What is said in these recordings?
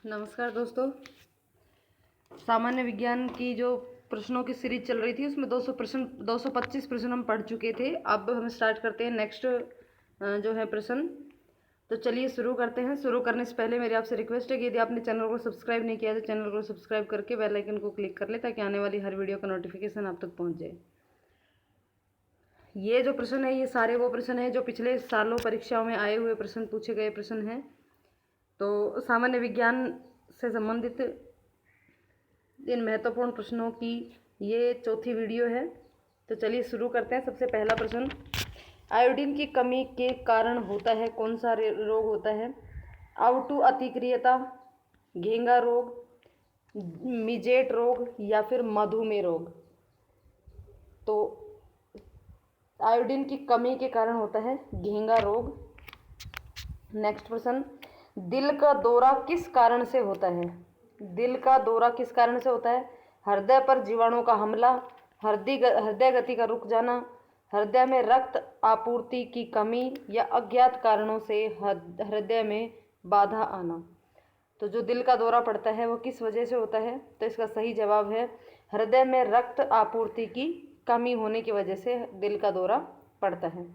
नमस्कार दोस्तों। सामान्य विज्ञान की जो प्रश्नों की सीरीज चल रही थी उसमें 225 प्रश्न हम पढ़ चुके थे। अब हम स्टार्ट करते हैं नेक्स्ट जो है प्रश्न। तो चलिए शुरू करते हैं। शुरू करने से पहले मेरी आपसे रिक्वेस्ट है कि यदि आपने चैनल को सब्सक्राइब नहीं किया तो चैनल को सब्सक्राइब करके बेल आइकन को क्लिक कर ले ताकि आने वाली हर वीडियो का नोटिफिकेशन आप तक पहुँच जाए। ये जो प्रश्न है ये सारे वो प्रश्न हैं जो पिछले सालों परीक्षाओं में आए हुए प्रश्न, पूछे गए प्रश्न हैं। तो सामान्य विज्ञान से संबंधित इन महत्वपूर्ण प्रश्नों की ये चौथी वीडियो है। तो चलिए शुरू करते हैं। सबसे पहला प्रश्न, आयोडीन की कमी के कारण होता है कौन सा रोग होता है? आउटू अतिक्रियता, घेंगा रोग, मिजेट रोग या फिर मधुमेह रोग? तो आयोडीन की कमी के कारण होता है घेंगा रोग। नेक्स्ट प्रश्न, दिल का दौरा किस कारण से होता है? दिल का दौरा किस कारण से होता है? हृदय पर जीवाणुओं का हमला, हृदय गति का रुक जाना, हृदय में रक्त आपूर्ति की कमी या अज्ञात कारणों से हृदय में बाधा आना? तो जो दिल का दौरा पड़ता है वो किस वजह से होता है? तो इसका सही जवाब है हृदय में रक्त आपूर्ति की कमी होने की वजह से दिल का दौरा पड़ता है।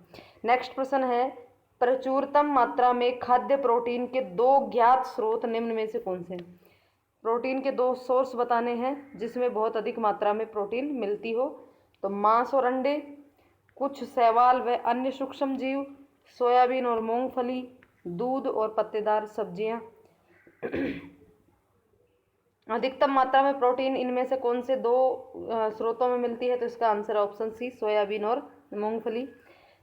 नेक्स्ट प्रश्न है, प्रचुरतम मात्रा में खाद्य प्रोटीन के दो ज्ञात स्रोत निम्न में से कौन से हैं? प्रोटीन के दो सोर्स बताने हैं जिसमें बहुत अधिक मात्रा में प्रोटीन मिलती हो। तो मांस और अंडे, कुछ शैवाल व अन्य सूक्ष्म जीव, सोयाबीन और मूंगफली, दूध और पत्तेदार सब्जियां। अधिकतम मात्रा में प्रोटीन इनमें से कौन से दो स्रोतों में मिलती है? तो इसका आंसर है ऑप्शन सी, सोयाबीन और मूंगफली।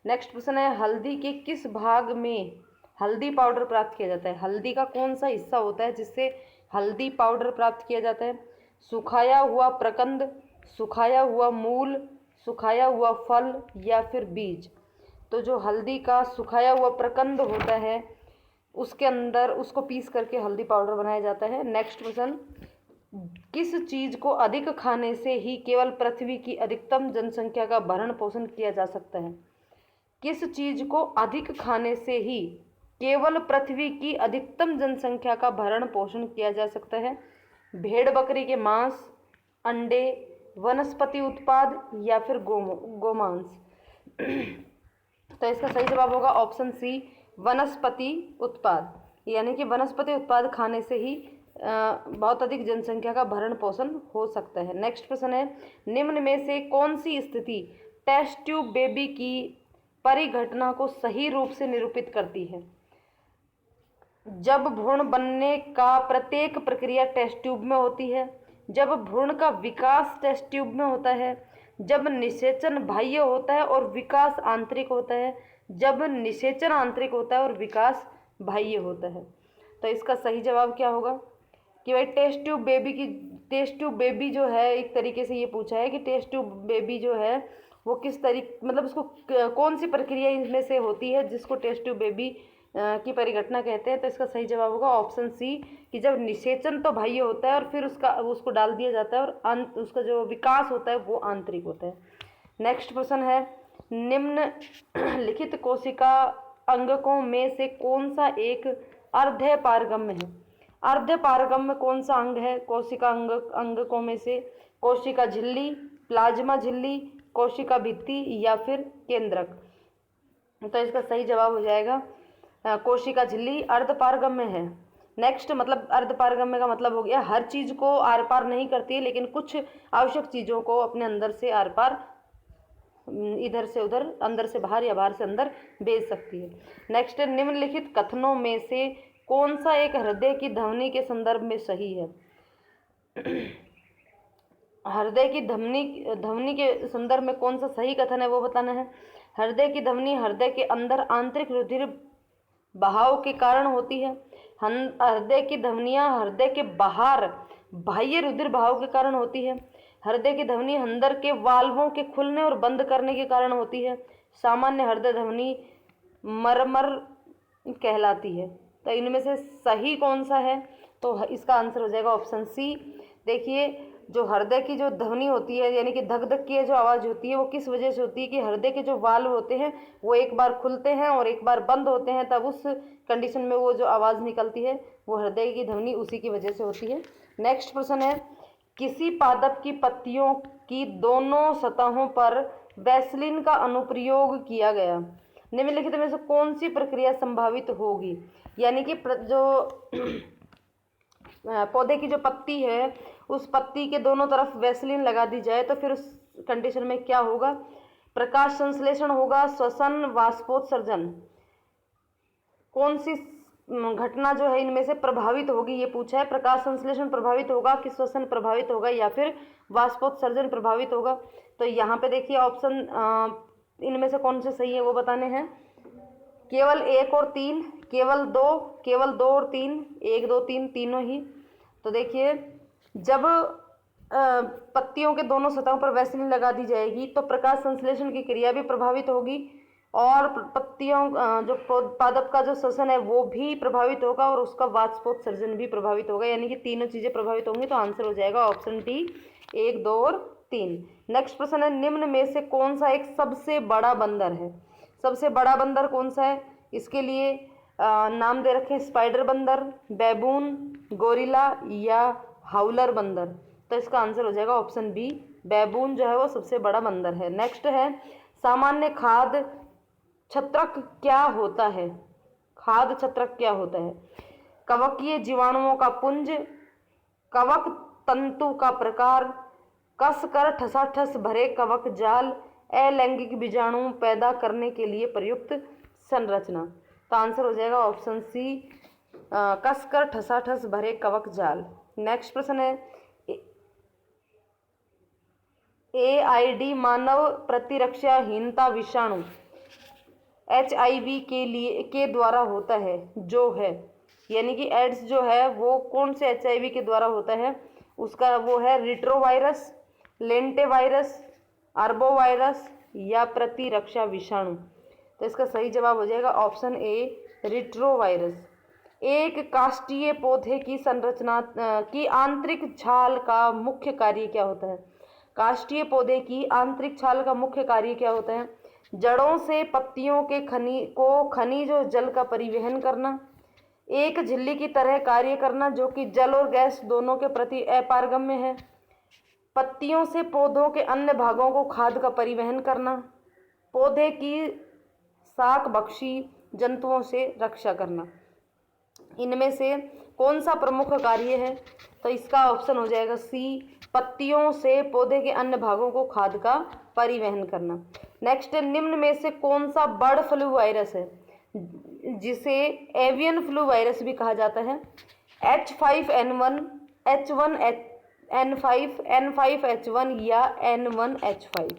नेक्स्ट प्रश्न है, हल्दी के किस भाग में हल्दी पाउडर प्राप्त किया जाता है? हल्दी का कौन सा हिस्सा होता है जिससे हल्दी पाउडर प्राप्त किया जाता है? सुखाया हुआ प्रकंद, सुखाया हुआ मूल, सुखाया हुआ फल या फिर बीज? तो जो हल्दी का सुखाया हुआ प्रकंद होता है उसके अंदर उसको पीस करके हल्दी पाउडर बनाया जाता है। नेक्स्ट क्वेश्चन, किस चीज को अधिक खाने से ही केवल पृथ्वी की अधिकतम जनसंख्या का भरण पोषण किया जा सकता है? किस चीज को अधिक खाने से ही केवल पृथ्वी की अधिकतम जनसंख्या का भरण पोषण किया जा सकता है? भेड़ बकरी के मांस, अंडे, वनस्पति उत्पाद या फिर गोमांस? तो इसका सही जवाब होगा ऑप्शन सी, वनस्पति उत्पाद। यानी कि वनस्पति उत्पाद खाने से ही बहुत अधिक जनसंख्या का भरण पोषण हो सकता है। नेक्स्ट प्रश्न है, निम्न में से कौन सी स्थिति टेस्ट ट्यूब बेबी की परिघटना को सही रूप से निरूपित करती है? जब भ्रूण बनने का प्रत्येक प्रक्रिया टेस्ट ट्यूब में होती है, जब भ्रूण का विकास टेस्ट ट्यूब में होता है, जब निषेचन बाह्य होता है और विकास आंतरिक होता है, जब निषेचन आंतरिक होता है और विकास बाह्य होता है? तो इसका सही जवाब क्या होगा कि भाई टेस्ट ट्यूब बेबी जो है, एक तरीके से ये पूछा है कि टेस्ट ट्यूब बेबी जो है वो किस तरीके, मतलब उसको कौन सी प्रक्रिया इनमें से होती है जिसको टेस्ट ट्यूब बेबी की परिघटना कहते हैं? तो इसका सही जवाब होगा ऑप्शन सी, कि जब निषेचन तो बाह्य होता है और फिर उसको डाल दिया जाता है और उसका जो विकास होता है वो आंतरिक होता है। नेक्स्ट प्रश्न है, निम्न लिखित कोशिका अंगकों में से कौन सा एक अर्ध पारगम्य है? अर्ध पारगम्य कौन सा अंग है कोशिका अंगकों में से? कोशिका झिल्ली, प्लाज्मा झिल्ली, कोशिका भित्ति या फिर केंद्रक? तो इसका सही जवाब हो जाएगा कोशिका झिल्ली अर्धपारगम्य है। नेक्स्ट, मतलब अर्धपारगम्य का मतलब हो गया हर चीज को आर पार नहीं करती है लेकिन कुछ आवश्यक चीजों को अपने अंदर से आर पार, इधर से उधर, अंदर से बाहर या बाहर से अंदर भेज सकती है। नेक्स्ट, निम्नलिखित कथनों में से कौन सा एक हृदय की ध्वनि के संदर्भ में सही है? हृदय की ध्वनि के संदर्भ में कौन सा सही कथन है वो बताना है। हृदय की ध्वनि हृदय के अंदर आंतरिक रुधिर बहाव के कारण होती है। हृदय की ध्वनियाँ हृदय के बाहर बाह्य रुधिर बहाव के कारण होती है। हृदय की ध्वनि अंदर के वाल्वों के खुलने और बंद करने के कारण होती है। सामान्य हृदय ध्वनि मरमर कहलाती है। तो इनमें से सही कौन सा है? तो इसका आंसर हो जाएगा ऑप्शन सी। देखिए, जो हृदय की जो ध्वनि होती है यानी कि धक धक की जो आवाज़ होती है वो किस वजह से होती है कि हृदय के जो वाल्व होते हैं वो एक बार खुलते हैं और एक बार बंद होते हैं, तब उस कंडीशन में वो जो आवाज़ निकलती है वो हृदय की ध्वनि उसी की वजह से होती है। नेक्स्ट प्रश्न है, किसी पादप की पत्तियों की दोनों सतहों पर वैसलीन का अनुप्रयोग किया गया, निम्नलिखित में से कौन सी प्रक्रिया संभावित होगी? यानी कि जो पौधे की जो पत्ती है उस पत्ती के दोनों तरफ वैसलीन लगा दी जाए तो फिर उस कंडीशन में क्या होगा? प्रकाश संश्लेषण होगा, श्वसन, वाष्पोत्सर्जन, कौन सी घटना जो है इनमें से प्रभावित होगी ये पूछा है। प्रकाश संश्लेषण प्रभावित होगा कि श्वसन प्रभावित होगा या फिर वाष्पोत्सर्जन प्रभावित होगा? तो यहाँ पे देखिए ऑप्शन इनमें से कौन से सही है वो बताने हैं। केवल 1 और 3, केवल 2 और 3, 1 2 3 तीनों ही। तो देखिए जब पत्तियों के दोनों सतहों पर वैसलीन लगा दी जाएगी तो प्रकाश संश्लेषण की क्रिया भी प्रभावित होगी और पत्तियों जो पादप का जो श्वसन है वो भी प्रभावित होगा और उसका वाष्पोत्सर्जन भी प्रभावित होगा, यानी कि तीनों चीज़ें प्रभावित होंगी। तो आंसर हो जाएगा ऑप्शन डी 1 2 और 3। नेक्स्ट प्रश्न है, निम्न में से कौन सा एक सबसे बड़ा बंदर है? सबसे बड़ा बंदर कौन सा है? इसके लिए नाम दे रखे स्पाइडर बंदर, बैबून, गोरिल्ला या हाउलर बंदर। तो इसका आंसर हो जाएगा ऑप्शन बी, बैबून जो है वो सबसे बड़ा बंदर है। नेक्स्ट है, सामान्य खाद्य छत्रक क्या होता है? खाद्य छत्रक क्या होता है? कवकीय जीवाणुओं का पुंज, कवक तंतु का प्रकार, कसकर ठसाठस भरे कवक जाल, अलैंगिक बीजाणु पैदा करने के लिए प्रयुक्त संरचना। तो आंसर हो जाएगा ऑप्शन सी, कसकर ठसाठस भरे कवक जाल। नेक्स्ट प्रश्न है, AID मानव प्रतिरक्षाहीनता विषाणु HIV के द्वारा होता है जो है, यानी कि एड्स जो है वो कौन से HIV के द्वारा होता है? उसका वो है रिट्रोवायरस, लेंटेवायरस, आर्बोवायरस या प्रतिरक्षा विषाणु। तो इसका सही जवाब हो जाएगा ऑप्शन ए, रिट्रोवायरस। एक काष्ठीय पौधे की संरचना की आंतरिक छाल का मुख्य कार्य क्या होता है? काष्ठीय पौधे की आंतरिक छाल का मुख्य कार्य क्या होता है? जड़ों से पत्तियों के खनिज और जल का परिवहन करना, एक झिल्ली की तरह कार्य करना जो कि जल और गैस दोनों के प्रति अपारगम्य है, पत्तियों से पौधों के अन्य भागों को खाद्य का परिवहन करना, पौधे की शाक भक्षी जंतुओं से रक्षा करना। इनमें से कौन सा प्रमुख कार्य है? तो इसका ऑप्शन हो जाएगा सी, पत्तियों से पौधे के अन्य भागों को खाद्य का परिवहन करना। नेक्स्ट, निम्न में से कौन सा बर्ड फ्लू वायरस है जिसे एवियन फ्लू वायरस भी कहा जाता है? H5N1, H1N5, N5H1 या N1H5?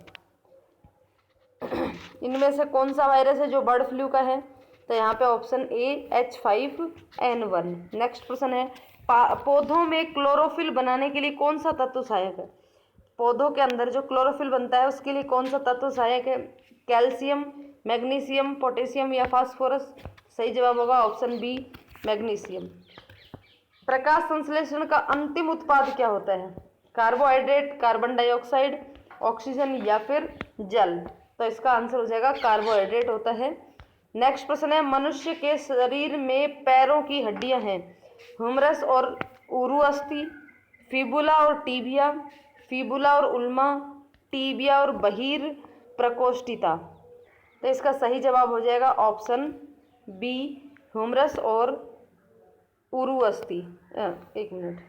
इनमें से कौन सा वायरस है जो बर्ड फ्लू का है? तो यहाँ पे ऑप्शन ए, H5N1। नेक्स्ट प्रश्न है, पौधों में क्लोरोफिल बनाने के लिए कौन सा तत्व सहायक है? पौधों के अंदर जो क्लोरोफिल बनता है उसके लिए कौन सा तत्व सहायक है? कैल्शियम, मैग्नीशियम, पोटेशियम या फास्फोरस? सही जवाब होगा ऑप्शन बी, मैग्नीशियम। प्रकाश संश्लेषण का अंतिम उत्पाद क्या होता है? कार्बोहाइड्रेट, कार्बन डाइऑक्साइड, ऑक्सीजन या फिर जल? तो इसका आंसर हो जाएगा कार्बोहाइड्रेट होता है। नेक्स्ट प्रश्न है, मनुष्य के शरीर में पैरों की हड्डियां हैं, ह्यूमरस और उरुअस्थि, फिबुला और टीबिया, फिबुला और उल्मा, टीबिया और बहिर प्रकोष्ठिता। तो इसका सही जवाब हो जाएगा ऑप्शन बी, ह्यूमरस और उरुअस्थि। एक मिनट,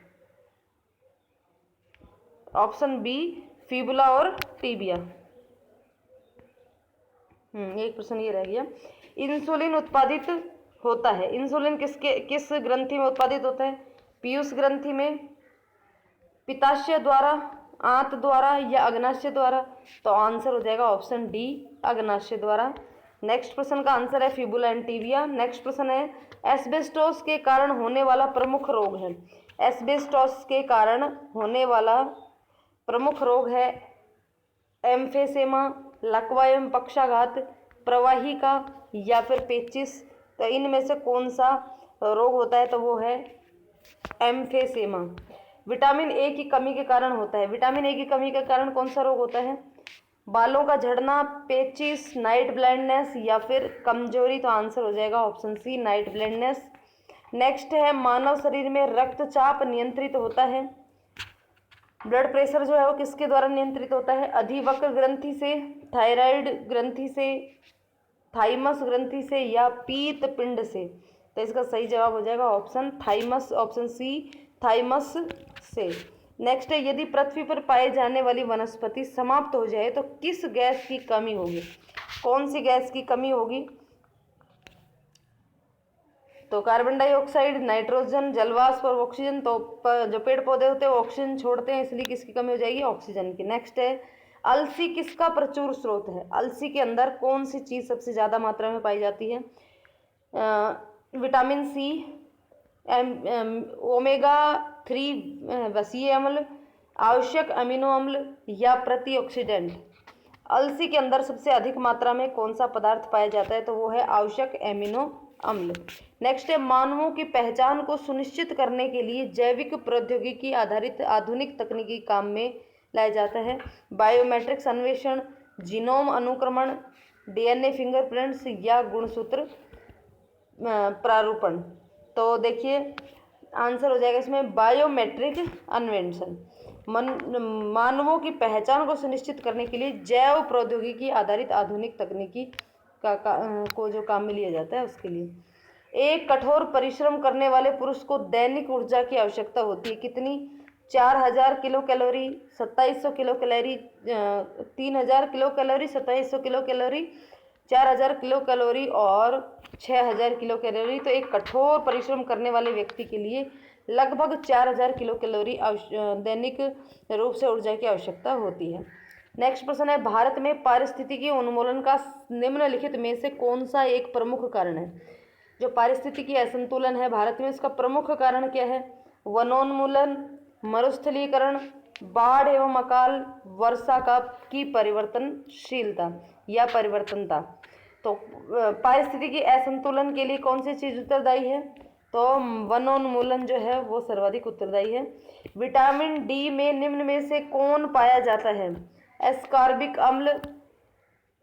ऑप्शन बी, फिबुला और टीबिया। एक प्रश्न ये रह गया, इंसुलिन उत्पादित होता है, इंसुलिन किस ग्रंथि में उत्पादित होता है? पीयूष ग्रंथि में, पित्ताशय द्वारा, आंत द्वारा या अग्नाशय द्वारा? तो आंसर हो जाएगा ऑप्शन डी, अग्नाशय द्वारा। नेक्स्ट प्रश्न का आंसर है फिबुला एंड टीबिया। नेक्स्ट प्रश्न है, एस्बेस्टोस के कारण होने वाला प्रमुख रोग है। एस्बेस्टोस के कारण होने वाला प्रमुख रोग है एम्फेसेमा, लकवा एवं पक्षाघात, प्रवाहिका या फिर पेचिस? तो इनमें से कौन सा रोग होता है? तो वो है एम्फेसेमा। विटामिन ए की कमी के कारण होता है। विटामिन ए की कमी के कारण कौन सा रोग होता है? बालों का झड़ना, पेचिस, नाइट ब्लाइंडनेस या फिर कमजोरी। तो आंसर हो जाएगा option C, night blindness. Next है, मानव शरीर में रक्तचाप नियंत्रित होता है। ब्लड प्रेशर जो है वो किसके द्वारा नियंत्रित होता है? अधिवक्र ग्रंथि से, थायराइड ग्रंथि से, थाइमस ग्रंथि से या पीत पिंड से। तो इसका सही जवाब हो जाएगा option thymus, option C, thymus से। नेक्स्ट है, यदि पृथ्वी पर पाए जाने वाली वनस्पति समाप्त हो जाए तो किस गैस की कमी होगी? कौन सी गैस की कमी होगी? तो कार्बन डाइऑक्साइड, नाइट्रोजन, जलवाष्प और ऑक्सीजन। तो जो पेड़ पौधे होते हैं वो ऑक्सीजन छोड़ते हैं, इसलिए किसकी कमी हो जाएगी? ऑक्सीजन की। नेक्स्ट है, अलसी किसका प्रचुर स्रोत है? अलसी के अंदर कौन सी चीज सबसे ज्यादा मात्रा में पाई जाती है? विटामिन सी, ओमेगा 3 वसीय अम्ल, आवश्यक अमीनो अम्ल या प्रतिऑक्सीडेंट। अलसी के अंदर सबसे अधिक मात्रा में कौन सा पदार्थ पाया जाता है? तो वो है आवश्यक एमिनो अम्ल। नेक्स्ट है, मानवों की पहचान को सुनिश्चित करने के लिए जैविक प्रौद्योगिकी आधारित आधुनिक तकनीकी काम में लाया जाता है। बायोमेट्रिक्स अन्वेषण, जीनोम अनुक्रमण, डीएनए फिंगरप्रिंट्स या गुणसूत्र प्रारूपण। तो देखिए आंसर हो जाएगा इसमें बायोमेट्रिक अन्वेषण। मानवों की पहचान को सुनिश्चित करने के लिए जैव प्रौद्योगिकी आधारित आधुनिक तकनीकी को जो काम में लिया जाता है उसके लिए। एक कठोर परिश्रम करने वाले पुरुष को दैनिक ऊर्जा की आवश्यकता होती है कितनी? 4000 kilo calorie, 2700 kilo calorie, 3000 kilo calorie, 2700 kilo calorie, 4000 kilo calorie और 6000 किलो कैलोरी। तो एक कठोर परिश्रम करने वाले व्यक्ति के लिए लगभग 4000 किलो कैलोरी दैनिक रूप से ऊर्जा की आवश्यकता होती है। नेक्स्ट प्रश्न है, भारत में पारिस्थितिकी उन्मूलन का निम्नलिखित में से कौन सा एक प्रमुख कारण है? जो पारिस्थितिकी असंतुलन है भारत में, इसका प्रमुख कारण क्या है? वनोन्मूलन, मरुस्थलीकरण, बाढ़ एवं अकाल, वर्षा का की परिवर्तनशीलता या परिवर्तनता। तो पारिस्थितिकी असंतुलन के लिए कौन सी चीज उत्तरदायी है? तो वनोन्मूलन जो है वो सर्वाधिक उत्तरदायी है। विटामिन डी में निम्न में से कौन पाया जाता है? एस्कॉर्बिक अम्ल,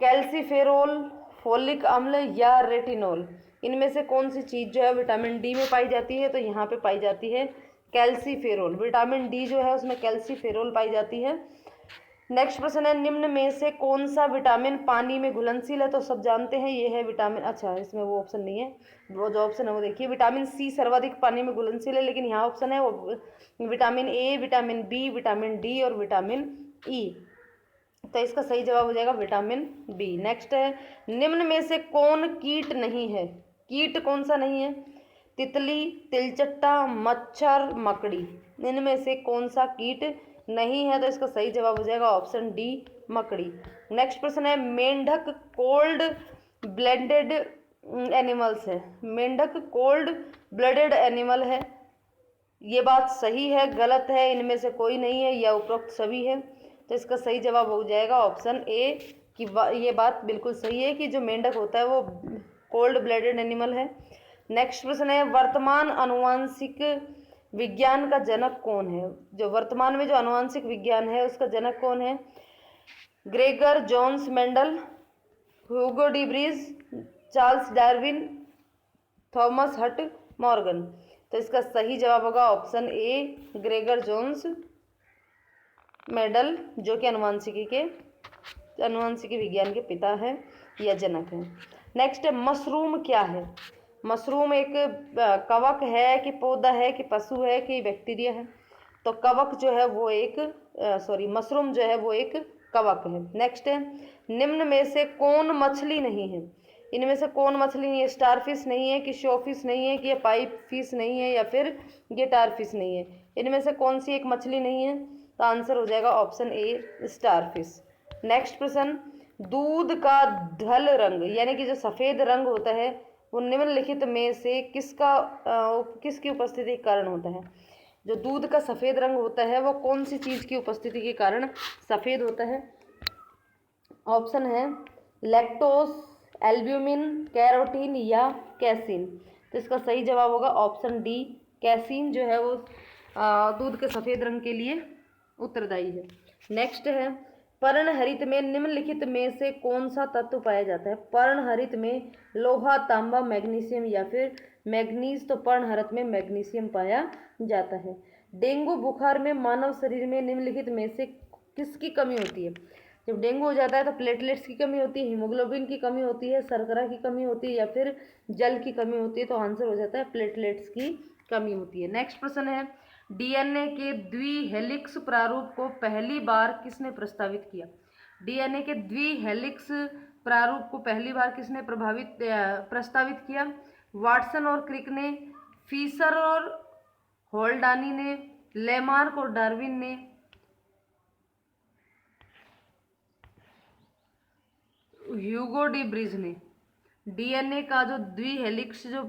कैल्सीफेरोल, फोलिक अम्ल या रेटिनॉल। इनमें से कौन सी चीज जो है विटामिन डी में पाई जाती है? तो यहाँ पे पाई जाती है कैल्सीफेरोल। विटामिन डी जो है उसमें कैल्सीफेरोल पाई जाती है। नेक्स्ट प्रश्न है, निम्न में से कौन सा विटामिन पानी में घुलनशील है? तो सब जानते हैं ये है विटामिन, अच्छा इसमें वो ऑप्शन नहीं है, वो जो ऑप्शन है वो देखिए, विटामिन सी सर्वाधिक पानी में घुलनशील है, लेकिन यहाँ ऑप्शन है वो vitamin A, vitamin B, vitamin D और विटामिन ई। तो इसका सही जवाब हो जाएगा विटामिन बी। नेक्स्ट है, निम्न में से कौन कीट नहीं है? कीट कौन सा नहीं है? तितली, तिलचट्टा, मच्छर, मकड़ी। इनमें से कौन सा कीट नहीं है? तो इसका सही जवाब हो जाएगा ऑप्शन डी, मकड़ी। नेक्स्ट प्रश्न है, मेंढक कोल्ड ब्लडेड एनिमल्स है। मेंढक कोल्ड ब्लडेड एनिमल है, ये बात सही है, गलत है, इनमें से कोई नहीं है या उपरोक्त सभी है? तो इसका सही जवाब हो जाएगा ऑप्शन ए कि ये बात बिल्कुल सही है कि जो मेंढक होता है वो कोल्ड ब्लडेड एनिमल है। नेक्स्ट प्रश्न है, वर्तमान अनुवांशिक विज्ञान का जनक कौन है? जो वर्तमान में जो अनुवांशिक विज्ञान है उसका जनक कौन है? Gregor Jones Mendel, Hugo de Vries, Charles Darwin, Thomas Hunt Morgan. तो इसका सही जवाब होगा option A, Gregor Jones Mendel, जो कि अनुवांशिकी विज्ञान के पिता है या जनक है। नेक्स्ट है, मशरूम क्या है? मशरूम एक कवक है कि पौधा है कि पशु है कि बैक्टीरिया है? तो कवक जो है वो एक मशरूम जो है वो एक कवक है। नेक्स्ट है, निम्न में से कौन मछली नहीं है? इनमें से कौन मछली नहीं है? स्टारफिश नहीं है कि शोफिश नहीं है कि ये पाइप फिश नहीं है या फिर गिटारफिश नहीं है? इनमें से कौन सी एक मछली नहीं है? तो आंसर हो जाएगा ऑप्शन ए, स्टारफिश। नेक्स्ट प्रश्न, दूध का धल रंग यानी कि जो सफ़ेद रंग होता है वो निम्नलिखित में से किसकी उपस्थिति के कारण होता है? जो दूध का सफ़ेद रंग होता है वो कौन सी चीज़ की उपस्थिति के कारण सफ़ेद होता है? ऑप्शन है लैक्टोज, एल्ब्यूमिन, कैरोटीन या कैसीन। तो इसका सही जवाब होगा ऑप्शन डी, कैसीन जो है वो दूध के सफ़ेद रंग के लिए उत्तरदायी है। नेक्स्ट है, पर्णहरित में निम्नलिखित में से कौन सा तत्व पाया जाता है? पर्णहरित में लोहा, तांबा, मैग्नीशियम या फिर मैग्नीज। तो पर्णहरित में मैग्नीशियम पाया जाता है। डेंगू बुखार में मानव शरीर में निम्नलिखित में से किसकी कमी होती है? जब डेंगू हो जाता है तो प्लेटलेट्स की कमी होती है, हीमोग्लोबिन की कमी होती है, शर्करा की कमी होती है या फिर जल की कमी होती है। तो आंसर हो जाता है प्लेटलेट्स की कमी होती है। नेक्स्ट प्रश्न है, डीएनए के द्विहेलिक्स प्रारूप को पहली बार किसने प्रस्तावित किया? डीएनए के द्विहेलिक्स प्रारूप को पहली बार किसने प्रस्तावित किया? वाटसन और क्रिक ने, फीसर और होल्डानी ने, लेमार्क और डार्विन ने, ह्यूगो डी ब्रिज ने। डीएनए का जो द्विहेलिक्स जो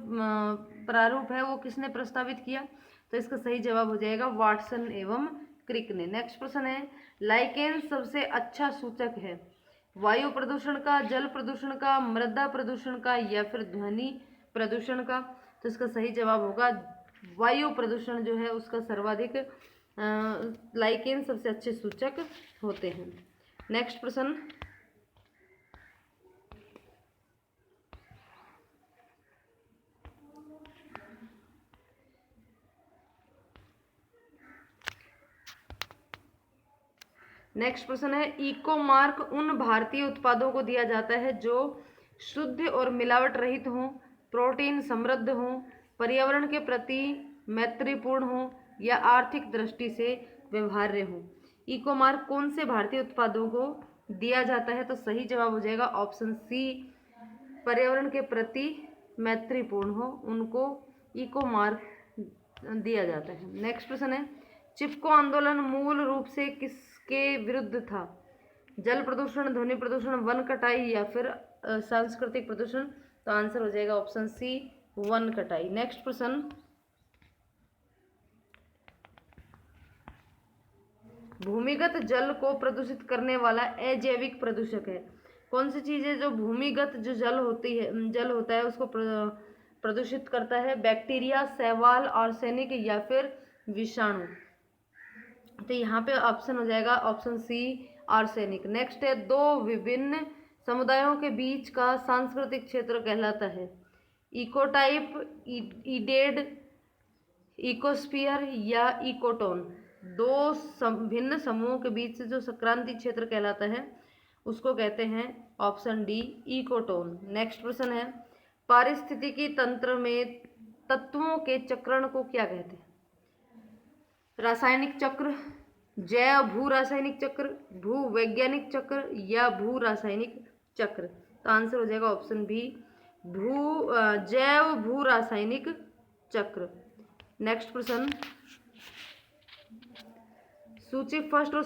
प्रारूप है वो किसने प्रस्तावित किया? तो इसका सही जवाब हो जाएगा वाटसन एवं क्रिक ने। नेक्स्ट प्रश्न है, लाइकेन सबसे अच्छा सूचक है? वायु प्रदूषण का, जल प्रदूषण का, मृदा प्रदूषण का या फिर ध्वनि प्रदूषण का? तो इसका सही जवाब होगा वायु प्रदूषण जो है उसका सर्वाधिक लाइकेन सबसे अच्छे सूचक होते हैं। नेक्स्ट प्रश्न, नेक्स्ट प्रश्न है, इको मार्क उन भारतीय उत्पादों को दिया जाता है जो शुद्ध और मिलावट रहित हों, प्रोटीन समृद्ध हों, पर्यावरण के प्रति मैत्रीपूर्ण हों या आर्थिक दृष्टि से व्यवहार्य हों। इको मार्क कौन से भारतीय उत्पादों को दिया जाता है? तो सही जवाब हो जाएगा ऑप्शन सी, पर्यावरण के प्रति मैत्रीपूर्ण हो उनको इको मार्क दिया जाता है। नेक्स्ट प्रश्न है, चिपको आंदोलन मूल रूप से किसके विरुद्ध था? जल प्रदूषण, ध्वनि प्रदूषण, वन कटाई या फिर सांस्कृतिक प्रदूषण? तो आंसर हो जाएगा ऑप्शन सी, वन कटाई। नेक्स्ट प्रश्न, भूमिगत जल को प्रदूषित करने वाला अजैविक प्रदूषक है? कौन सी चीज है जो भूमिगत जो जल होता है उसको प्रदूषित करता है? बैक्टीरिया, शैवाल, आर्सेनिक या फिर विषाणु? तो यहाँ पे ऑप्शन हो जाएगा ऑप्शन सी, आर्सेनिक। नेक्स्ट है, दो विभिन्न समुदायों के बीच का सांस्कृतिक क्षेत्र कहलाता है? इकोटाइप, ईडेड, इकोस्फीयर या इकोटोन? दो भिन्न समूहों के बीच से जो संक्रांति क्षेत्र कहलाता है उसको कहते हैं ऑप्शन डी, इकोटोन। नेक्स्ट प्रश्न है, पारिस्थितिकी तंत्र में तत्वों के चक्रण को क्या कहते हैं? रासायनिक चक्र, जैव भू रासायनिक चक्र, भू वैज्ञानिक चक्र या भू रासायनिक चक्र? तो आंसर हो जाएगा ऑप्शन बी, जैव भू रासायनिक चक्र। नेक्स्ट प्रश्न, सूची फर्स्ट और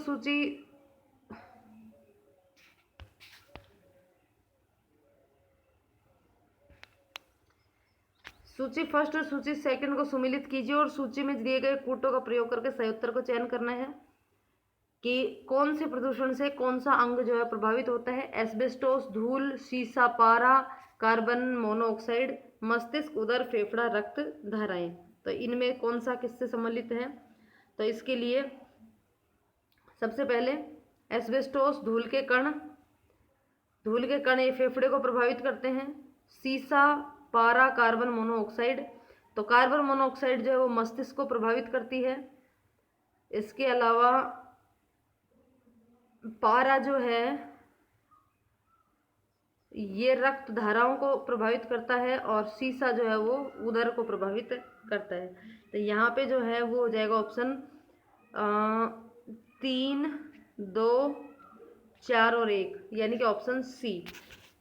सूची सेकंड को सुमिलित कीजिए और सूची में दिए गए कूटों का प्रयोग करके सही उत्तर को चयन करना है कि कौन से प्रदूषण से कौन सा अंग जो है प्रभावित होता है? एस्बेस्टोस, धूल, शीशा, पारा, कार्बन मोनोऑक्साइड, मस्तिष्क, उदर, फेफड़ा, रक्त धाराएं। तो इनमें कौन सा किससे सम्मिलित है? तो इसके लिए सबसे पहले एस्बेस्टोस, धूल के कण ये फेफड़े को प्रभावित करते हैं। शीशा, पारा, कार्बन मोनोऑक्साइड, तो कार्बन मोनोऑक्साइड जो है वो मस्तिष्क को प्रभावित करती है। इसके अलावा पारा जो है ये रक्त धाराओं को प्रभावित करता है और शीशा जो है वो उदर को प्रभावित करता है। तो यहाँ पे जो है वो हो जाएगा ऑप्शन 3, 2, 4 और 1 यानी कि ऑप्शन सी।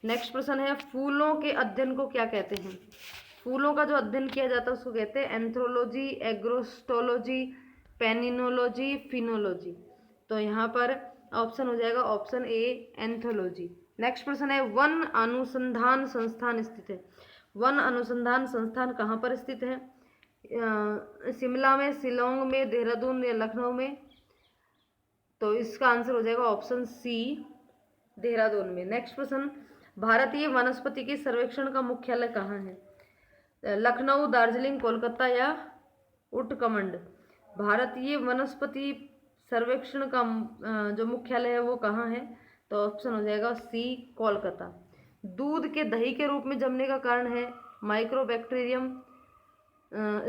नेक्स्ट प्रश्न है, फूलों के अध्ययन को क्या कहते हैं? फूलों का जो अध्ययन किया जाता है उसको कहते हैं एंथ्रोलॉजी, एग्रोस्टोलॉजी, पेनिनोलॉजी, फिनोलॉजी। तो यहाँ पर ऑप्शन हो जाएगा ऑप्शन ए, एंथोलॉजी। नेक्स्ट प्रश्न है, वन अनुसंधान संस्थान स्थित है? वन अनुसंधान संस्थान कहाँ पर स्थित है? शिमला में, शिलोंग में, देहरादून या लखनऊ में? तो इसका आंसर हो जाएगा ऑप्शन सी, देहरादून में। नेक्स्ट प्रश्न, भारतीय वनस्पति के सर्वेक्षण का मुख्यालय कहाँ है? लखनऊ, दार्जिलिंग, कोलकाता या उटकमंड? भारतीय वनस्पति सर्वेक्षण का जो मुख्यालय है वो कहाँ है? तो ऑप्शन हो जाएगा सी, कोलकाता। दूध के दही के रूप में जमने का कारण है माइक्रोबैक्टीरियम,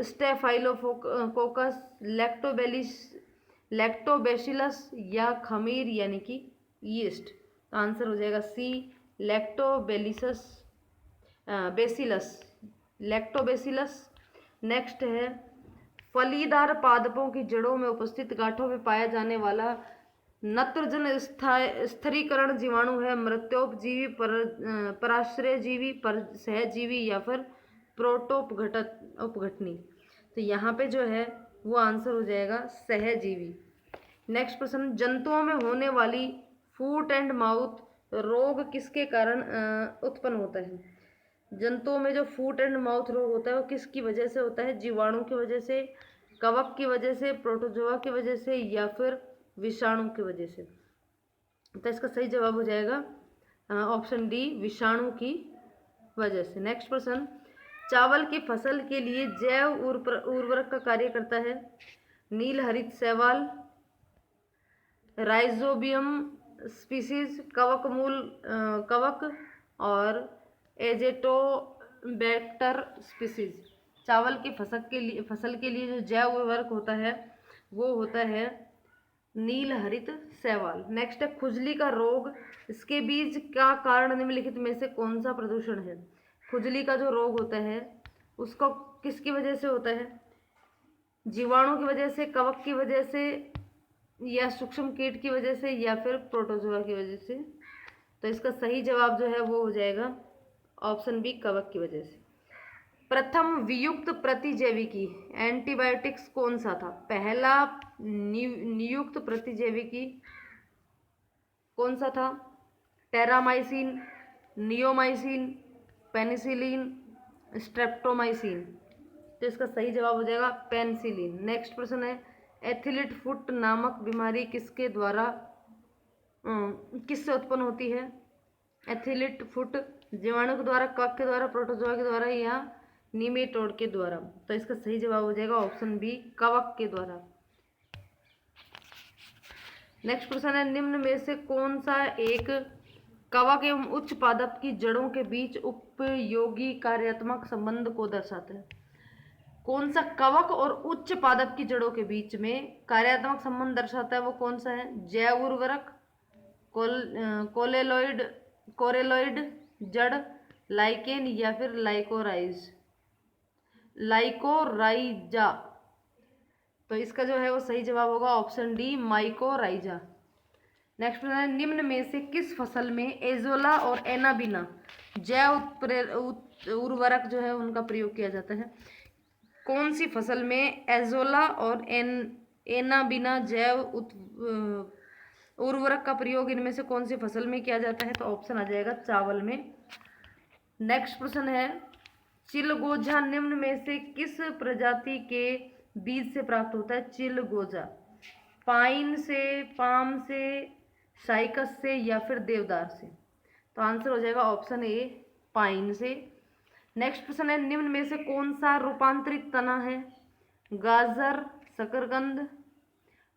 स्टेफाइलोकोकस, लैक्टोबैसिलस या खमीर यानी कि यीस्ट। तो आंसर हो जाएगा सी, लैक्टोबेसिलस, लैक्टोबैसिलस। नेक्स्ट है फलीदार पादपों की जड़ों में उपस्थित गांठों में पाया जाने वाला नत्रजन स्थिरीकरण जीवाणु है मृत्योपजीवी, पराश्रयजीवी, सहजीवी या फिर उपघटनी। तो यहाँ पे जो है वो आंसर हो जाएगा सहजीवी। नेक्स्ट प्रश्न, जंतुओं में होने वाली फूट एंड माउथ रोग किसके कारण उत्पन्न होता है? जंतुओं में जो फूट एंड माउथ रोग होता है वो किसकी वजह से होता है? जीवाणु की वजह से, कवक की वजह से, प्रोटोजोआ की वजह से या फिर विषाणु की वजह से? तो इसका सही जवाब हो जाएगा ऑप्शन डी, विषाणु की वजह से। नेक्स्ट प्रश्न, चावल की फसल के लिए जैव उर्वरक का कार्य करता है नील हरित शैवाल, राइजोबियम स्पीसीज, कवक और एजेटोबैक्टर स्पीसीज। चावल की फसल के लिए जो जैव उर्वरक होता है वो होता है नील हरित शैवाल। नेक्स्ट है खुजली का रोग, इसके बीज का कारण निम्नलिखित में से कौन सा प्रदूषण है? खुजली का जो रोग होता है उसको किसकी वजह से होता है? जीवाणु की वजह से, कवक की वजह से या सूक्ष्म कीट की वजह से या फिर प्रोटोजोआ की वजह से? तो इसका सही जवाब जो है वो हो जाएगा ऑप्शन बी, कवक की वजह से। प्रथम वियुक्त प्रतिजैविकी एंटीबायोटिक्स कौन सा था? पहला नियुक्त प्रतिजैविकी कौन सा था? Terramycin, neomycin, penicillin, streptomycin. तो इसका सही जवाब हो जाएगा पेनिसिलिन। नेक्स्ट प्रश्न है एथिलीट फुट नामक बीमारी किससे उत्पन्न होती है? एथिलीट फुट जीवाणु के द्वारा, कवक के द्वारा, प्रोटोजोआ के द्वारा या नीमेटोड के द्वारा? तो इसका सही जवाब हो जाएगा ऑप्शन बी, कवक के द्वारा। नेक्स्ट प्रश्न है निम्न में से कौन सा एक कवक एवं उच्च पादप की जड़ों के बीच उपयोगी कार्यात्मक संबंध को दर्शाता है? कौन सा कवक और उच्च पादप की जड़ों के बीच में कार्यात्मक संबंध दर्शाता है? वो कौन सा है? जैव उर्वरक, कोरेलॉइड जड़, लाइकेन या फिर लाइकोराइजा? तो इसका जो है वो सही जवाब होगा ऑप्शन डी, माइकोराइजा। नेक्स्ट प्रश्न है निम्न में से किस फसल में एजोला और एनाबिना जैव उर्वरक जो है उनका प्रयोग किया जाता है? कौन सी फसल में एजोला और एनाबिना जैव उर्वरक का प्रयोग इनमें से कौन सी फसल में किया जाता है? तो ऑप्शन आ जाएगा चावल में। नेक्स्ट प्रश्न है चिलगोजा निम्न में से किस प्रजाति के बीज से प्राप्त होता है? चिलगोजा पाइन से, पाम से, साइकस से या फिर देवदार से? तो आंसर हो जाएगा ऑप्शन ए, पाइन से। नेक्स्ट प्रश्न है निम्न में से कौन सा रूपांतरित तना है? गाजर, शकरकंद,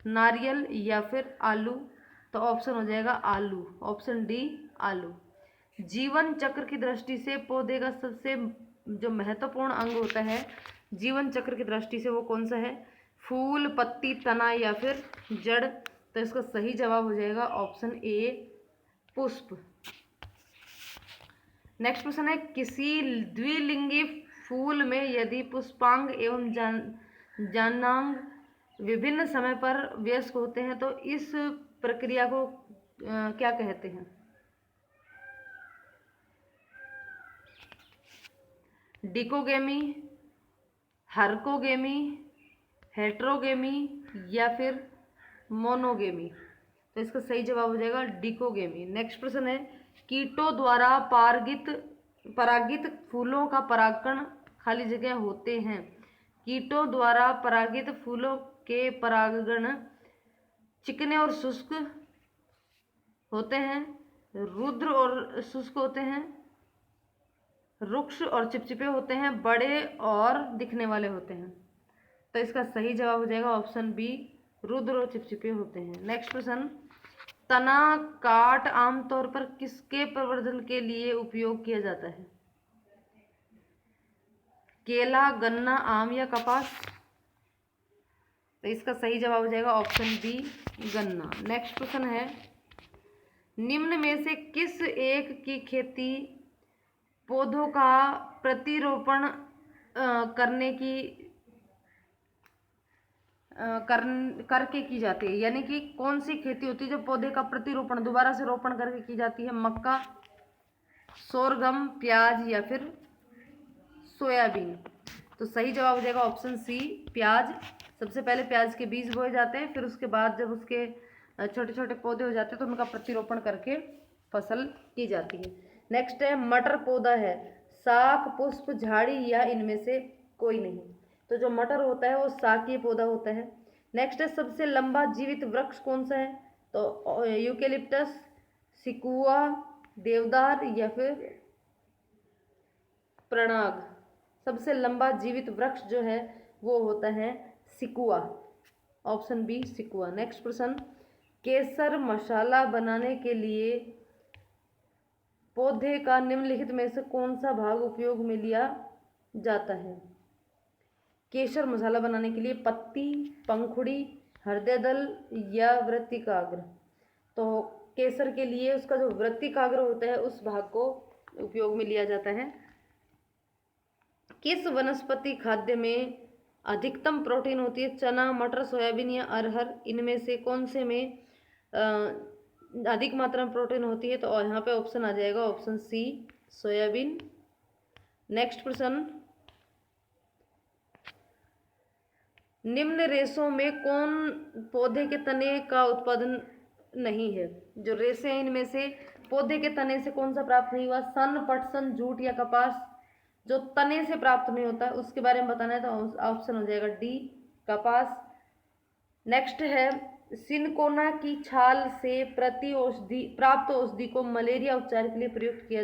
नारियल या फिर आलू? तो ऑप्शन हो जाएगा आलू, ऑप्शन डी, आलू। जीवन चक्र की दृष्टि से पौधे का सबसे जो महत्वपूर्ण अंग होता है जीवन चक्र की दृष्टि से वो कौन सा है? फूल, पत्ती, तना या फिर जड़? तो इसका सही जवाब हो जाएगा ऑप्शन ए, पुष्प। नेक्स्ट प्रश्न है किसी द्विलिंगी फूल में यदि पुष्पांग एवं जनांग विभिन्न समय पर वयस्क होते हैं तो इस प्रक्रिया को क्या कहते हैं? डिकोगेमी, हर्कोगेमी, हेट्रोगेमी या फिर मोनोगेमी? तो इसका सही जवाब हो जाएगा डिकोगेमी। नेक्स्ट प्रश्न है कीटों द्वारा परागित फूलों का परागण खाली जगह होते हैं। कीटों द्वारा परागित फूलों के परागण चिकने और शुष्क होते हैं, रुद्र और शुष्क होते हैं, रुक्ष और चिपचिपे होते हैं, बड़े और दिखने वाले होते हैं? तो इसका सही जवाब हो जाएगा ऑप्शन बी, रुद्र और चिपचिपे होते हैं। नेक्स्ट प्रश्न, तना काट आमतौर पर किसके प्रवर्धन के लिए उपयोग किया जाता है? केला, गन्ना, आम या कपास? तो इसका सही जवाब हो जाएगा ऑप्शन बी, गन्ना। नेक्स्ट प्रश्न है, निम्न में से किस एक की खेती पौधों का प्रतिरोपण करने की करके की जाती है? यानी कि कौन सी खेती होती है जो पौधे का प्रतिरोपण दोबारा से रोपण करके की जाती है? मक्का, सोरगम, प्याज या फिर सोयाबीन? तो सही जवाब हो जाएगा ऑप्शन सी, प्याज। सबसे पहले प्याज के बीज बोए जाते हैं, फिर उसके बाद जब उसके छोटे छोटे पौधे हो जाते हैं तो उनका प्रतिरोपण करके फसल की जाती है। नेक्स्ट है, मटर पौधा है, शाख, पुष्प, झाड़ी या इनमें से कोई नहीं? तो जो मटर होता है वो शाकीय पौधा होता है। नेक्स्ट है, सबसे लंबा जीवित वृक्ष कौन सा है? तो यूकेलिप्टस, सिकुआ, देवदार या फिर प्रणाग? सबसे लंबा जीवित वृक्ष जो है वो होता है सिकुआ, ऑप्शन बी, सिकुआ। नेक्स्ट प्रश्न, केसर मसाला बनाने के लिए पौधे का निम्नलिखित में से कौन सा भाग उपयोग में लिया जाता है? केसर मसाला बनाने के लिए पत्ती, पंखुड़ी, हृदय दल या वृत्तिकाग्र? तो केसर के लिए उसका जो वृत्तिकाग्र होता है उस भाग को उपयोग में लिया जाता है। किस वनस्पति खाद्य में अधिकतम प्रोटीन होती है? चना, मटर, सोयाबीन या अरहर? इनमें से कौन से में अधिक मात्रा में प्रोटीन होती है? तो यहाँ पे ऑप्शन आ जाएगा ऑप्शन सी, सोयाबीन। नेक्स्ट प्रश्न, निम्न रेशों में कौन पौधे के तने का उत्पादन नहीं है? जो रेशे हैं इनमें से पौधे के तने से कौन सा प्राप्त नहीं हुआ? सन, पटसन, जूट या कपास? जो तने से प्राप्त नहीं होता उसके बारे में बताना है तो ऑप्शन हो जाएगा डी, कपास। नेक्स्ट है, सिनकोना की छाल से प्राप्त औषधि को मलेरिया उपचार के लिए प्रयुक्त किया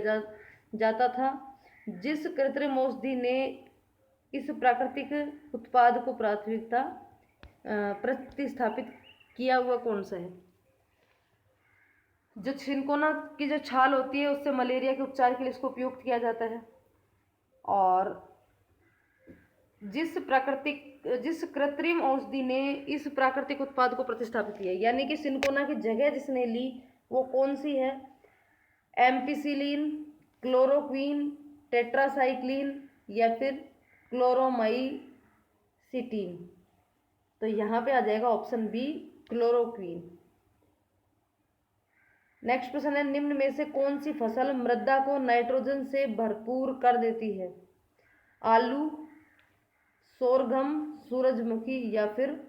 जाता था। जिस कृत्रिम औषधि ने इस प्राकृतिक उत्पाद को प्राथमिकता प्रतिस्थापित किया हुआ कौन सा है? जो सिनकोना की जो छाल होती है उससे मलेरिया के उपचार के लिए इसको उपयोग किया जाता है। और जिस कृत्रिम औषधि ने इस प्राकृतिक उत्पाद को प्रतिस्थापित किया, यानी कि सिनकोना की जगह जिसने ली वो कौन सी है? एम्पिसिलिन, क्लोरोक्वीन, टेट्रासाइक्लिन या फिर क्लोरोमाइसिटीन? तो यहाँ पे आ जाएगा ऑप्शन बी, क्लोरोक्वीन। नेक्स्ट प्रश्न है, निम्न में से कौन सी फसल मृदा को नाइट्रोजन से भरपूर कर देती है? आलू, सोरगम, सूरजमुखी या फिर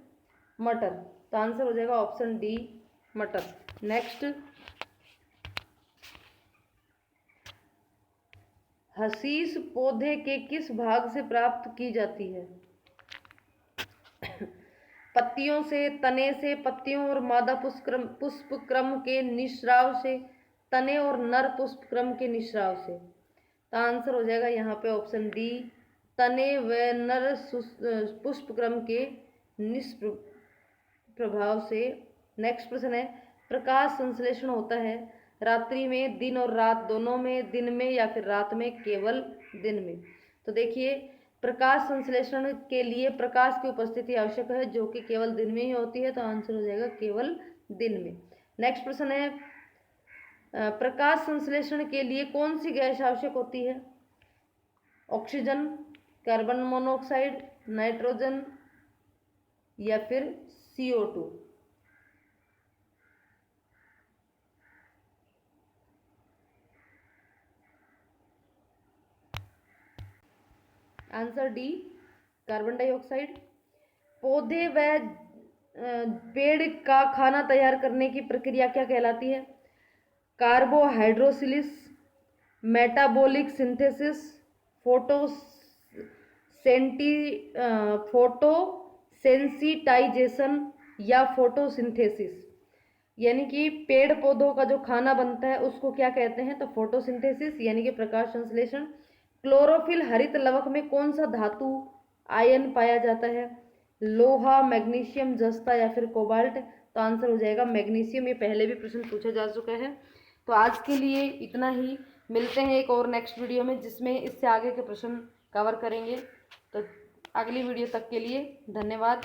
मटर? तो आंसर हो जाएगा ऑप्शन डी, मटर। नेक्स्ट, हशीश पौधे के किस भाग से प्राप्त की जाती है? पत्तियों से, तने से, पत्तियों और मादा पुष्प क्रम के निस्राव से, तने और नर पुष्प क्रम के निस्राव से? तो आंसर हो जाएगा यहाँ पे ऑप्शन डी, तने व नर पुष्प क्रम के निष्प्रभाव से। नेक्स्ट प्रश्न है, प्रकाश संश्लेषण होता है रात्रि में, दिन और रात दोनों में, दिन में या फिर रात में? केवल दिन में। तो देखिए, प्रकाश संश्लेषण के लिए प्रकाश की उपस्थिति आवश्यक है जो कि केवल दिन में ही होती है। तो आंसर हो जाएगा केवल दिन में। नेक्स्ट प्रश्न है, प्रकाश संश्लेषण के लिए कौन सी गैस आवश्यक होती है? ऑक्सीजन, कार्बन मोनोऑक्साइड, नाइट्रोजन या फिर CO2? Answer D, carbon dioxide. पौधे व पेड़ का खाना तैयार करने की प्रक्रिया क्या कहलाती है? कार्बोहाइड्रोसिलिस, मेटाबॉलिक सिंथेसिस, फोटोसेंसिटाइजेशन या फोटोसिंथेसिस? यानी कि पेड़ पौधों का जो खाना बनता है उसको क्या कहते हैं? तो फोटोसिंथेसिस यानी कि प्रकाश संश्लेषण। क्लोरोफिल हरित लवक में कौन सा धातु आयन पाया जाता है? लोहा, मैग्नीशियम, जस्ता या फिर कोबाल्ट? तो आंसर हो जाएगा मैग्नीशियम। ये पहले भी प्रश्न पूछा जा चुका है। तो आज के लिए इतना ही, मिलते हैं एक और नेक्स्ट वीडियो में जिसमें इससे आगे के प्रश्न कवर करेंगे। तो अगली वीडियो तक के लिए धन्यवाद।